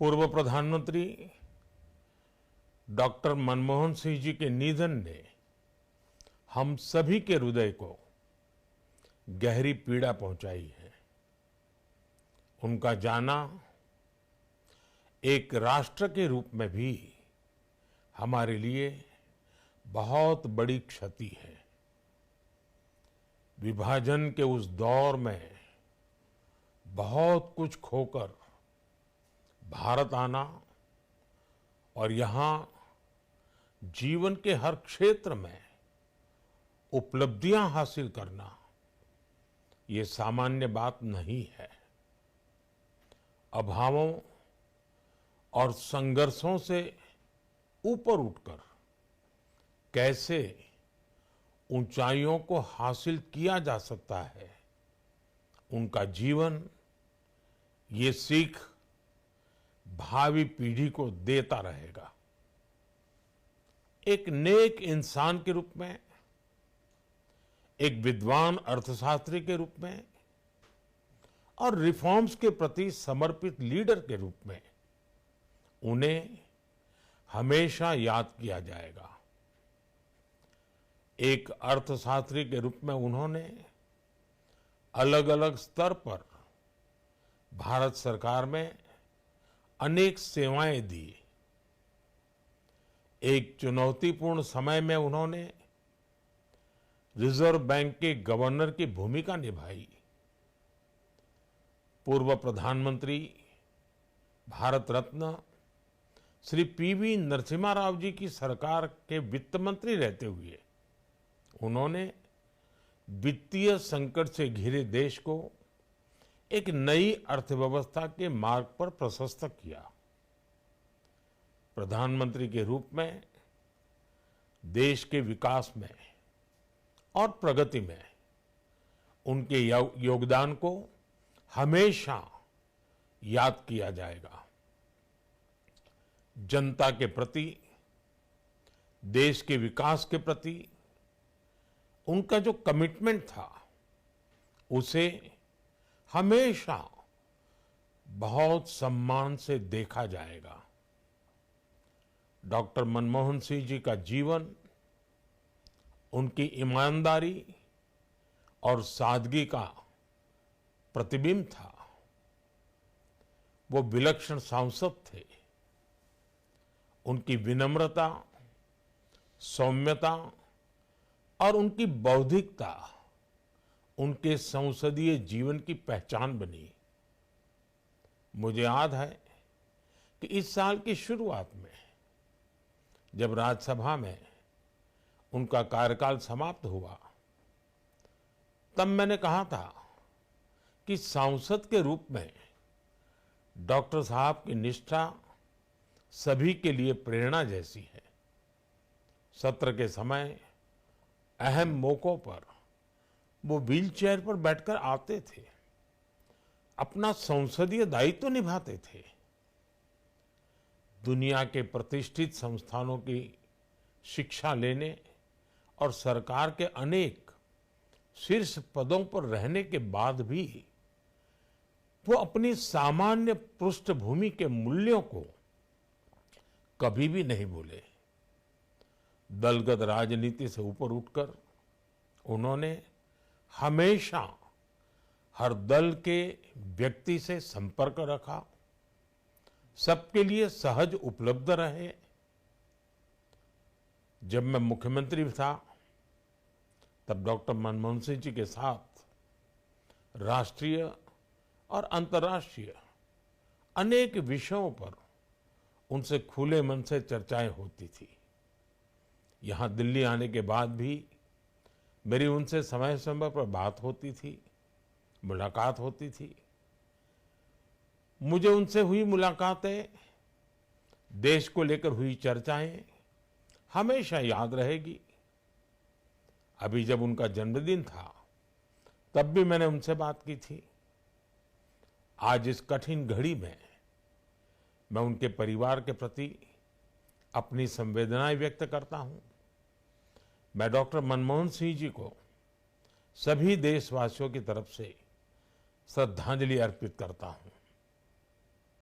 पूर्व प्रधानमंत्री डॉक्टर मनमोहन सिंह जी के निधन ने हम सभी के हृदय को गहरी पीड़ा पहुंचाई है। उनका जाना एक राष्ट्र के रूप में भी हमारे लिए बहुत बड़ी क्षति है। विभाजन के उस दौर में बहुत कुछ खोकर भारत आना और यहाँ जीवन के हर क्षेत्र में उपलब्धियां हासिल करना, ये सामान्य बात नहीं है। अभावों और संघर्षों से ऊपर उठकर कैसे ऊंचाइयों को हासिल किया जा सकता है, उनका जीवन ये सीख भावी पीढ़ी को देता रहेगा। एक नेक इंसान के रूप में, एक विद्वान अर्थशास्त्री के रूप में और रिफॉर्म्स के प्रति समर्पित लीडर के रूप में उन्हें हमेशा याद किया जाएगा। एक अर्थशास्त्री के रूप में उन्होंने अलग अलग स्तर पर भारत सरकार में अनेक सेवाएं दी। एक चुनौतीपूर्ण समय में उन्होंने रिजर्व बैंक के गवर्नर की भूमिका निभाई। पूर्व प्रधानमंत्री भारत रत्न श्री पीवी नरसिम्हा राव जी की सरकार के वित्त मंत्री रहते हुए उन्होंने वित्तीय संकट से घिरे देश को एक नई अर्थव्यवस्था के मार्ग पर प्रशस्त किया। प्रधानमंत्री के रूप में देश के विकास में और प्रगति में उनके योगदान को हमेशा याद किया जाएगा। जनता के प्रति, देश के विकास के प्रति उनका जो कमिटमेंट था, उसे हमेशा बहुत सम्मान से देखा जाएगा। डॉक्टर मनमोहन सिंह जी का जीवन उनकी ईमानदारी और सादगी का प्रतिबिंब था। वो विलक्षण सांसद थे। उनकी विनम्रता, सौम्यता और उनकी बौद्धिकता उनके संसदीय जीवन की पहचान बनी। मुझे याद है कि इस साल की शुरुआत में जब राज्यसभा में उनका कार्यकाल समाप्त हुआ, तब मैंने कहा था कि सांसद के रूप में डॉक्टर साहब की निष्ठा सभी के लिए प्रेरणा जैसी है। सत्र के समय अहम मौकों पर वो व्हीलचेयर पर बैठकर आते थे, अपना संसदीय दायित्व निभाते थे। दुनिया के प्रतिष्ठित संस्थानों की शिक्षा लेने और सरकार के अनेक शीर्ष पदों पर रहने के बाद भी वो अपनी सामान्य पृष्ठभूमि के मूल्यों को कभी भी नहीं भूले। दलगत राजनीति से ऊपर उठकर उन्होंने हमेशा हर दल के व्यक्ति से संपर्क रखा, सबके लिए सहज उपलब्ध रहे। जब मैं मुख्यमंत्री था, तब डॉक्टर मनमोहन सिंह जी के साथ राष्ट्रीय और अंतर्राष्ट्रीय अनेक विषयों पर उनसे खुले मन से चर्चाएं होती थी। यहाँ दिल्ली आने के बाद भी मेरी उनसे समय समय पर बात होती थी, मुलाकात होती थी। मुझे उनसे हुई मुलाकातें, देश को लेकर हुई चर्चाएं हमेशा याद रहेगी। अभी जब उनका जन्मदिन था, तब भी मैंने उनसे बात की थी। आज इस कठिन घड़ी में मैं उनके परिवार के प्रति अपनी संवेदनाएं व्यक्त करता हूं। मैं डॉक्टर मनमोहन सिंह जी को सभी देशवासियों की तरफ से श्रद्धांजलि अर्पित करता हूं।